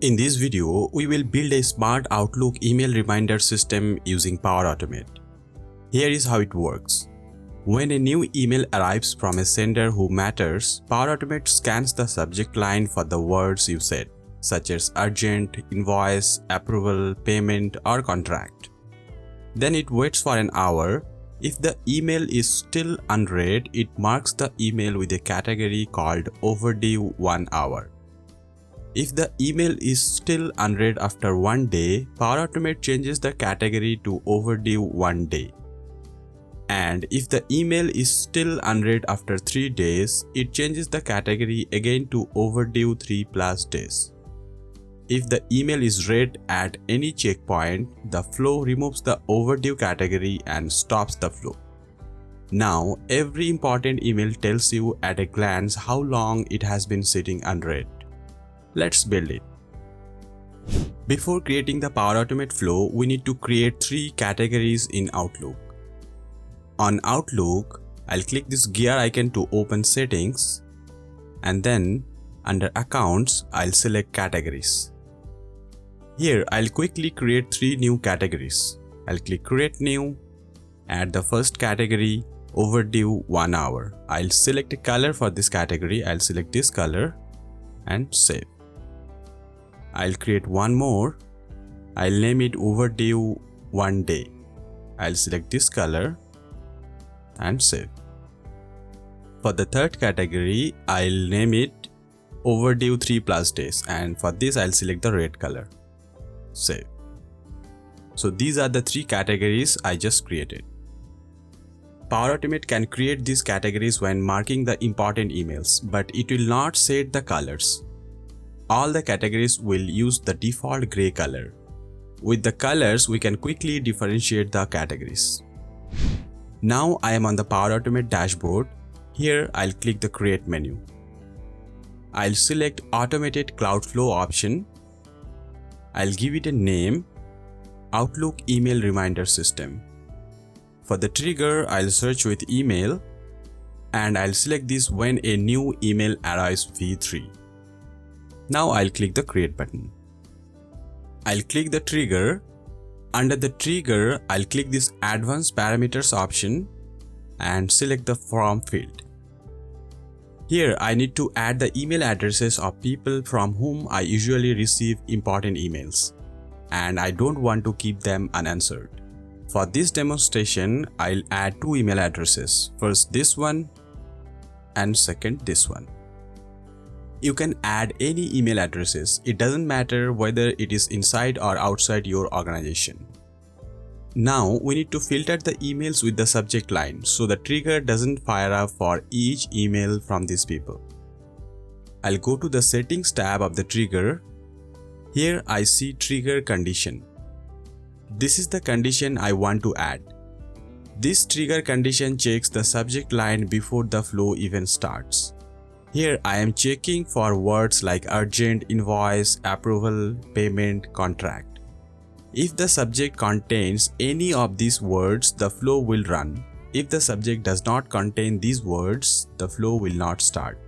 In this video, we will build a smart Outlook email reminder system using Power Automate. Here is how it works. When a new email arrives from a sender who matters, Power Automate scans the subject line for the words you said, such as urgent, invoice, approval, payment, or contract. Then it waits for an hour. If the email is still unread, it marks the email with a category called Overdue 1 hour. If the email is still unread after 1 day, Power Automate changes the category to Overdue 1 day. And if the email is still unread after 3 days, it changes the category again to Overdue 3+ days. If the email is read at any checkpoint, the flow removes the overdue category and stops the flow. Now, every important email tells you at a glance how long it has been sitting unread. Let's build it. Before creating the Power Automate flow, we need to create 3 categories in Outlook. On Outlook, I'll click this gear icon to open settings, and then under Accounts, I'll select Categories. Here, I'll quickly create 3 new categories. I'll click Create New, add the first category, Overdue 1 hour. I'll select a color for this category. I'll select this color and save. I'll create one more. I'll name it Overdue 1 day. I'll select this color and save. For the third category, I'll name it Overdue 3+ days, and for this I'll select the red color. Save. So these are the 3 categories I just created. Power Automate can create these categories when marking the important emails, but it will not set the colors. All the categories will use the default gray color. With the colors, we can quickly differentiate the categories. Now I am on the Power Automate dashboard. Here I'll click the Create menu. I'll select Automated Cloud Flow option. I'll give it a name, Outlook Email Reminder System. For the trigger, I'll search with email, and I'll select this when a new email arrives v3. Now I'll click the Create button. I'll click the trigger. Under the trigger, I'll click this Advanced Parameters option and select the From field. Here I need to add the email addresses of people from whom I usually receive important emails, and I don't want to keep them unanswered. For this demonstration, I'll add 2 email addresses. First this one and second this one. You can add any email addresses. It doesn't matter whether it is inside or outside your organization. Now we need to filter the emails with the subject line so the trigger doesn't fire up for each email from these people. I'll go to the Settings tab of the trigger. Here I see Trigger Condition. This is the condition I want to add. This trigger condition checks the subject line before the flow even starts. Here I am checking for words like urgent, invoice, approval, payment, contract. If the subject contains any of these words, the flow will run. If the subject does not contain these words, the flow will not start.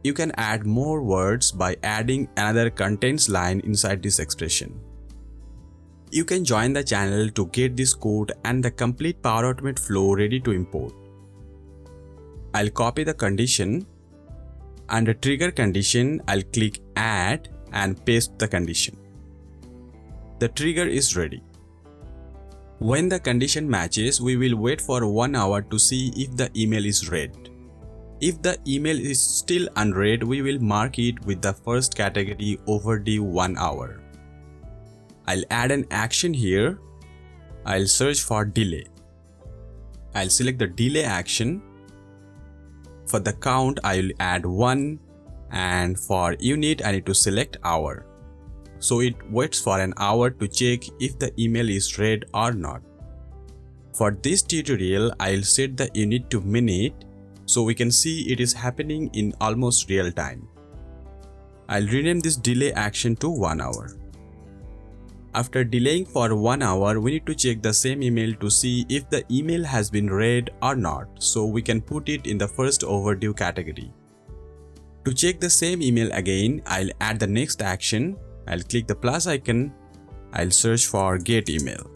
You can add more words by adding another contents line inside this expression. You can join the channel to get this code and the complete Power Automate flow ready to import. I'll copy the condition. Under Trigger Condition, I'll click Add and paste the condition. The trigger is ready. When the condition matches, we will wait for 1 hour to see if the email is read. If the email is still unread, we will mark it with the first category Overdue 1 hour. I'll add an action here. I'll search for delay. I'll select the delay action. For the count, I will add 1, and for unit, I need to select hour. So it waits for an hour to check if the email is read or not. For this tutorial, I'll set the unit to minute so we can see it is happening in almost real time. I'll rename this delay action to 1 hour. After delaying for 1 hour, we need to check the same email to see if the email has been read or not, so we can put it in the first overdue category. To check the same email again, I'll add the next action. I'll click the plus icon. I'll search for get email.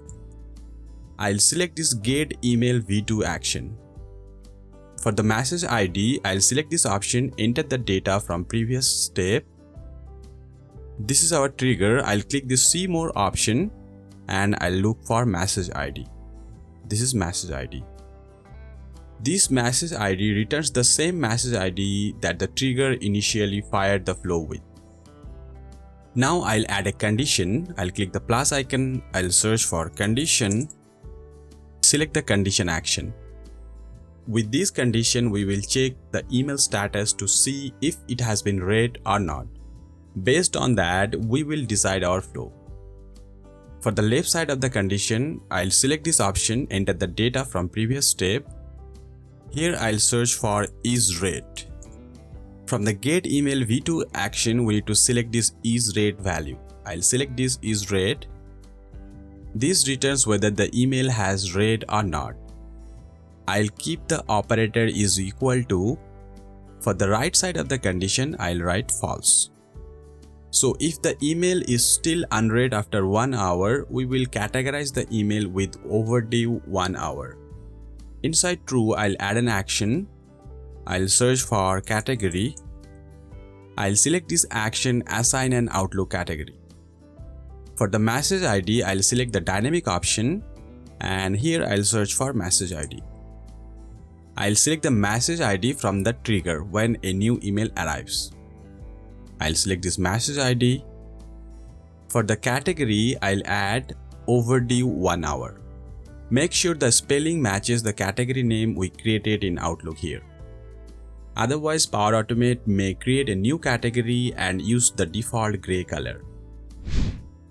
I'll select this get email v2 action. For the message ID, I'll select this option, enter the data from previous step. This is our trigger. I'll click this see more option and I'll look for message ID. This is message ID. This message ID returns the same message ID that the trigger initially fired the flow with. Now I'll add a condition. I'll click the plus icon. I'll search for condition. Select the condition action. With this condition, we will check the email status to see if it has been read or not. Based on that, we will decide our flow. For the left side of the condition, I'll select this option, enter the data from previous step. Here I'll search for is read. From the get email v2 action, we need to select this is read value. I'll select this is read. This returns whether the email has read or not. I'll keep the operator is equal to. For the right side of the condition, I'll write false. So if the email is still unread after 1 hour, we will categorize the email with overdue 1 hour. Inside true, I'll add an action. I'll search for category. I'll select this action, assign an Outlook category. For the message ID, I'll select the dynamic option and here I'll search for message ID. I'll select the message ID from the trigger when a new email arrives. I'll select this message ID. For the category, I'll add overdue 1 hour. Make sure the spelling matches the category name we created in Outlook here. Otherwise, Power Automate may create a new category and use the default gray color.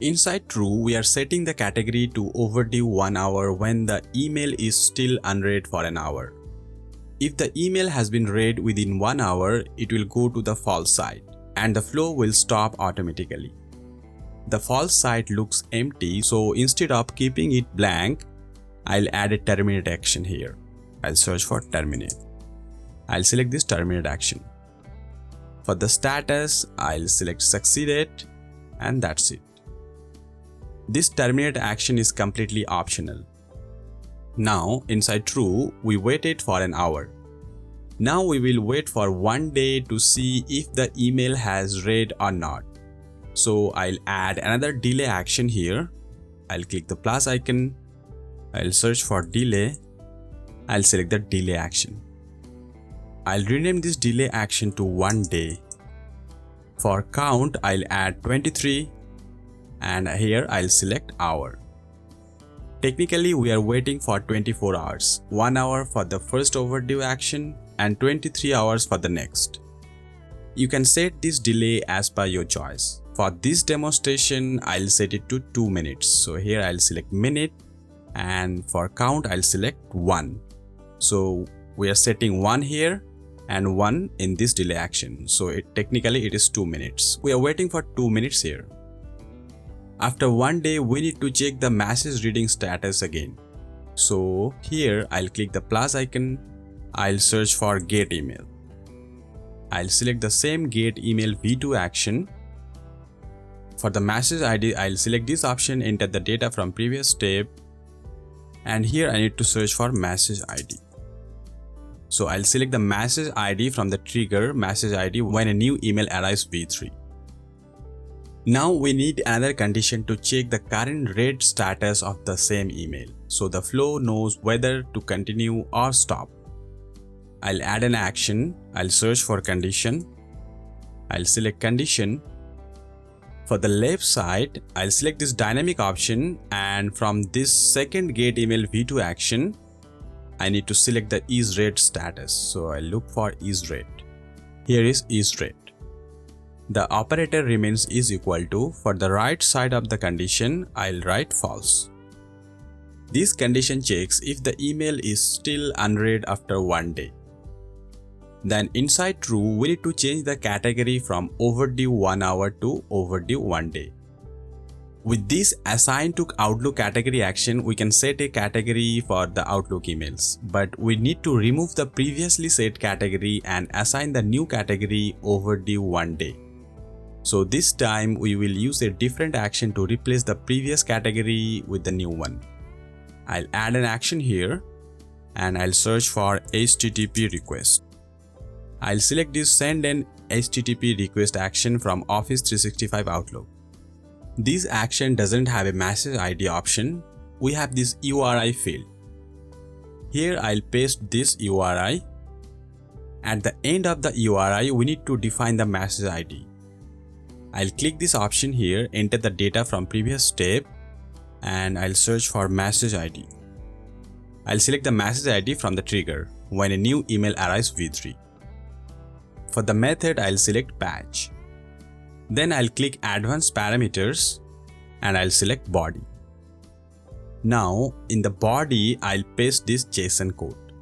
Inside true, we are setting the category to overdue 1 hour when the email is still unread for an hour. If the email has been read within 1 hour, it will go to the false side and the flow will stop automatically. The false side looks empty, so instead of keeping it blank, I'll add a terminate action here. I'll search for terminate. I'll select this terminate action. For the status, I'll select succeeded and that's it. This terminate action is completely optional. Now inside true, we waited for an hour. Now we will wait for 1 day to see if the email has read or not. So I'll add another delay action here. I'll click the plus icon. I'll search for delay. I'll select the delay action. I'll rename this delay action to 1 day. For count, I'll add 23 and here I'll select hour. Technically, we are waiting for 24 hours, 1 hour for the first overdue action and 23 hours for the next. You can set this delay as per your choice. For this demonstration, I'll set it to 2 minutes. So here I'll select minute and for count, I'll select 1. So we are setting 1 here and 1 in this delay action. So technically it is 2 minutes. We are waiting for 2 minutes here. After 1 day, we need to check the message reading status again. So here I'll click the plus icon. I'll search for get email. I'll select the same get email v2 action. For the message ID, I'll select this option, enter the data from previous step. And here I need to search for message ID. So I'll select the message ID from the trigger message ID when a new email arrives v3. Now we need another condition to check the current read status of the same email, so the flow knows whether to continue or stop. I'll add an action. I'll search for condition. I'll select condition. For the left side, I'll select this dynamic option and from this second get email v2 action, I need to select the is read status. So I'll look for is read. Here is read. The operator remains is equal to. For the right side of the condition, I'll write false. This condition checks if the email is still unread after 1 day. Then inside true, we need to change the category from overdue 1 hour to overdue 1 day. With this assign to Outlook category action, we can set a category for the Outlook emails, but we need to remove the previously set category and assign the new category overdue 1 day. So this time we will use a different action to replace the previous category with the new one. I'll add an action here and I'll search for HTTP request. I'll select this send an HTTP request action from Office 365 Outlook. This action doesn't have a message ID option. We have this URI field. Here I'll paste this URI. At the end of the URI, we need to define the message ID. I'll click this option here, enter the data from previous step, and I'll search for message ID. I'll select the message ID from the trigger when a new email arrives v3. For the method, I'll select batch. Then I'll click advanced parameters and I'll select body. Now in the body, I'll paste this JSON code.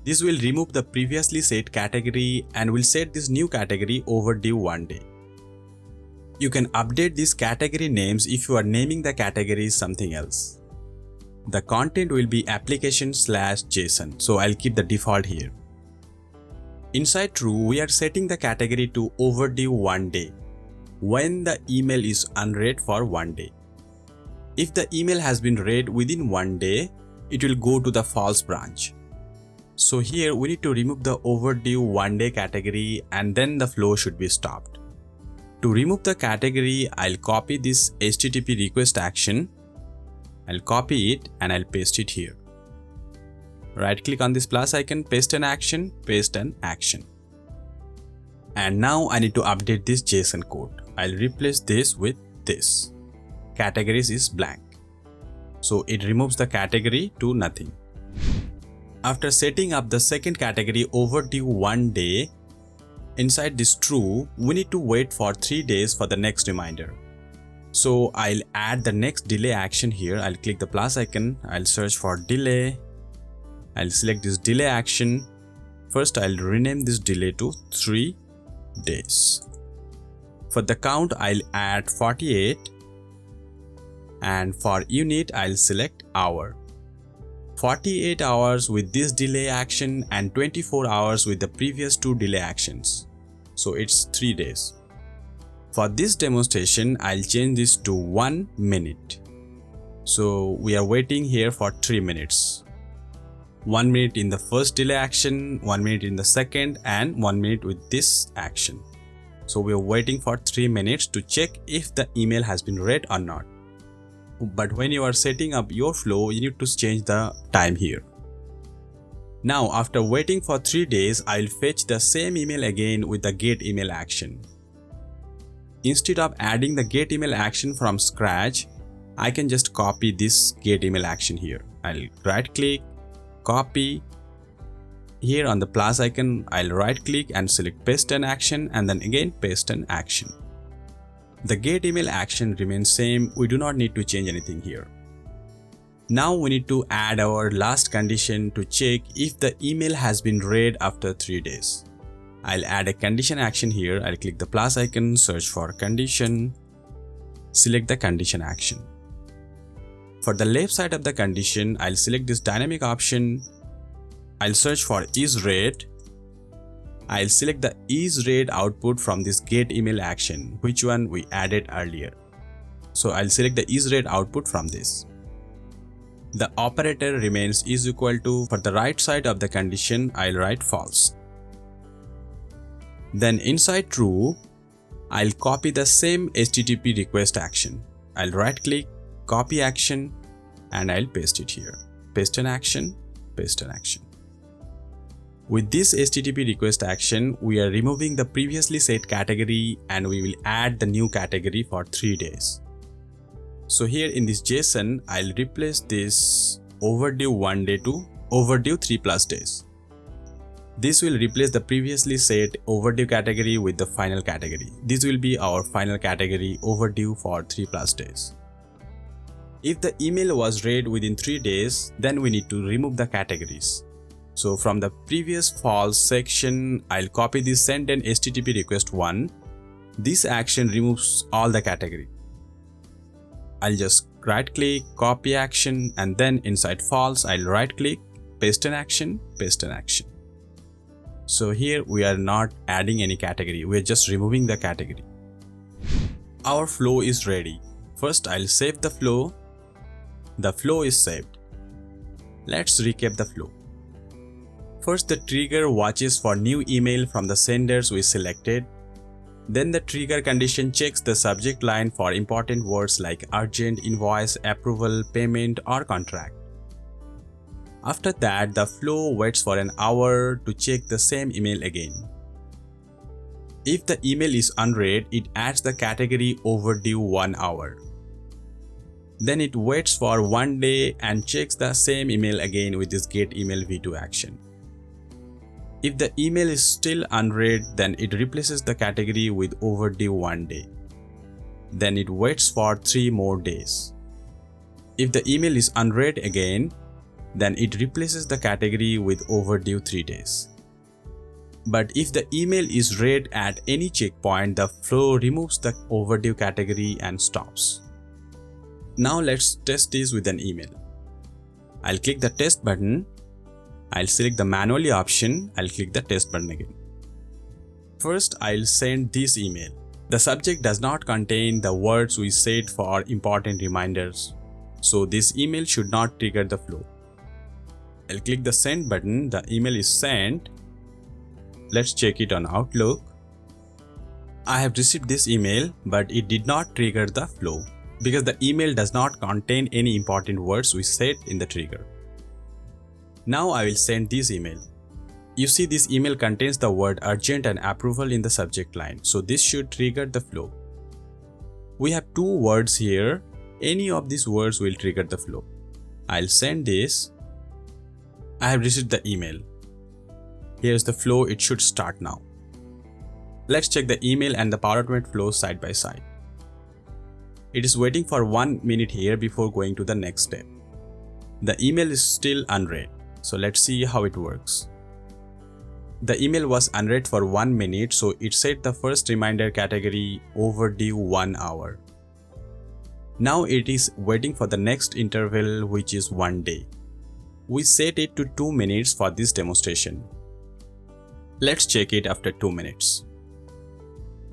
This will remove the previously set category and will set this new category overdue 1 day. You can update these category names if you are naming the category something else. The content will be application/JSON, so I'll keep the default here. Inside true, we are setting the category to overdue 1 day when the email is unread for 1 day. If the email has been read within 1 day, it will go to the false branch. So here we need to remove the overdue 1 day category and then the flow should be stopped. To remove the category, I'll copy this HTTP request action. I'll copy it and I'll paste it here. Right click on this plus icon, paste an action, paste an action. And now I need to update this JSON code. I'll replace this with this. Categories is blank. So it removes the category to nothing. After setting up the second category overdue 1 day, inside this true, we need to wait for 3 days for the next reminder. So I'll add the next delay action here. I'll click the plus icon. I'll search for delay. I'll select this delay action. First, I'll rename this delay to 3 days. For the count, I'll add 48. And for unit, I'll select hour. 48 hours with this delay action and 24 hours with the previous 2 delay actions. So it's 3 days. For this demonstration, I'll change this to 1 minute. So we are waiting here for 3 minutes. 1 minute in the first delay action, 1 minute in the second, and 1 minute with this action. So we are waiting for 3 minutes to check if the email has been read or not. But when you are setting up your flow, you need to change the time here. Now after waiting for 3 days, I'll fetch the same email again with the get email action. Instead of adding the get email action from scratch, I can just copy this get email action here. I'll right click, copy. Here on the plus icon, I'll right click and select paste an action and then again paste an action. The get email action remains same, we do not need to change anything here. Now we need to add our last condition to check if the email has been read after 3 days. I'll add a condition action here. I'll click the plus icon, search for condition, select the condition action. For the left side of the condition, I'll select this dynamic option. I'll search for is read. I'll select the is read output from this get email action, which one we added earlier. So I'll select the is read output from this. The operator remains is equal to. For the right side of the condition, I'll write false. Then inside true, I'll copy the same HTTP request action. I'll right click, copy action, and I'll paste it here. Paste an action, paste an action. With this HTTP request action, we are removing the previously set category and we will add the new category for 3 days. So here in this JSON, I'll replace this overdue 1 day to overdue 3+ days. This will replace the previously set overdue category with the final category. This will be our final category overdue for 3+ days. If the email was read within 3 days, then we need to remove the categories. So from the previous false section, I'll copy this send an HTTP request 1. This action removes all the category. I'll just right click, copy action, and then inside false, I'll right click, paste an action, paste an action. So here we are not adding any category, we are just removing the category. Our flow is ready. First, I'll save the flow. The flow is saved. Let's recap the flow. First, the trigger watches for new email from the senders we selected. Then the trigger condition checks the subject line for important words like urgent, invoice, approval, payment, or contract. After that, the flow waits for an hour to check the same email again. If the email is unread, it adds the category overdue 1 hour. Then it waits for 1 day and checks the same email again with this get email v2 action. If the email is still unread, then it replaces the category with overdue 1 day. Then it waits for 3 more days. If the email is unread again, then it replaces the category with overdue 3 days. But if the email is read at any checkpoint, the flow removes the overdue category and stops. Now let's test this with an email. I'll click the test button. I'll select the manually option. I'll click the test button again. First, I'll send this email. The subject does not contain the words we set for important reminders, so this email should not trigger the flow. I'll click the send button. The email is sent. Let's check it on Outlook. I have received this email, but it did not trigger the flow because the email does not contain any important words we set in the trigger. Now I will send this email. You see, this email contains the word urgent and approval in the subject line, so this should trigger the flow. We have 2 words here. Any of these words will trigger the flow. I'll send this. I have received the email. Here's the flow. It should start now. Let's check the email and the Power Automate flow side by side. It is waiting for 1 minute here before going to the next step. The email is still unread, so let's see how it works. The email was unread for 1 minute, so it set the first reminder category overdue 1 hour. Now it is waiting for the next interval, which is 1 day. We set it to 2 minutes for this demonstration. Let's check it after 2 minutes.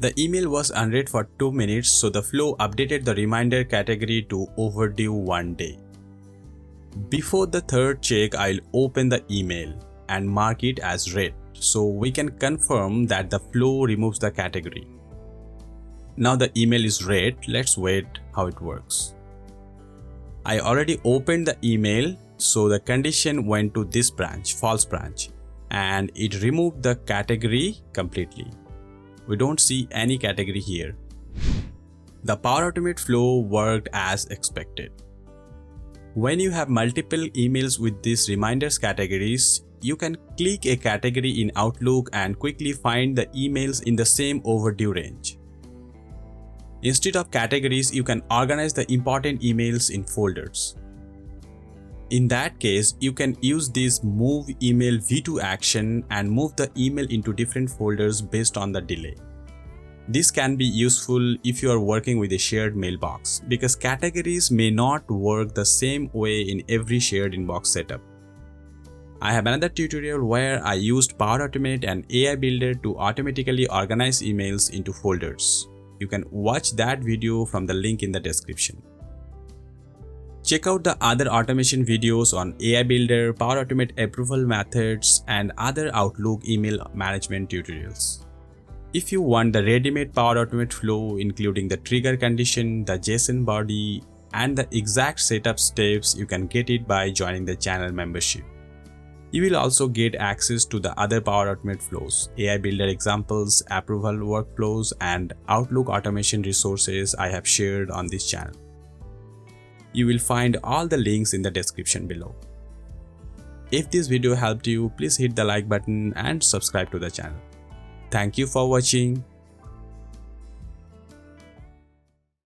The email was unread for 2 minutes, so the flow updated the reminder category to overdue 1 day. Before the third check, I'll open the email and mark it as read, so we can confirm that the flow removes the category. Now the email is read. Let's wait how it works. I already opened the email, so the condition went to this branch, false branch, and it removed the category completely. We don't see any category here. The Power Automate flow worked as expected. When you have multiple emails with these reminders categories, you can click a category in Outlook and quickly find the emails in the same overdue range. Instead of categories, you can organize the important emails in folders. In that case, you can use this move email v2 action and move the email into different folders based on the delay. This can be useful if you are working with a shared mailbox, because categories may not work the same way in every shared inbox setup. I have another tutorial where I used Power Automate and AI Builder to automatically organize emails into folders. You can watch that video from the link in the description. Check out the other automation videos on AI Builder, Power Automate approval methods, and other Outlook email management tutorials. If you want the ready-made Power Automate flow, including the trigger condition, the JSON body, and the exact setup steps, you can get it by joining the channel membership. You will also get access to the other Power Automate flows, AI Builder examples, approval workflows, and Outlook automation resources I have shared on this channel. You will find all the links in the description below. If this video helped you, please hit the like button and subscribe to the channel. Thank you for watching.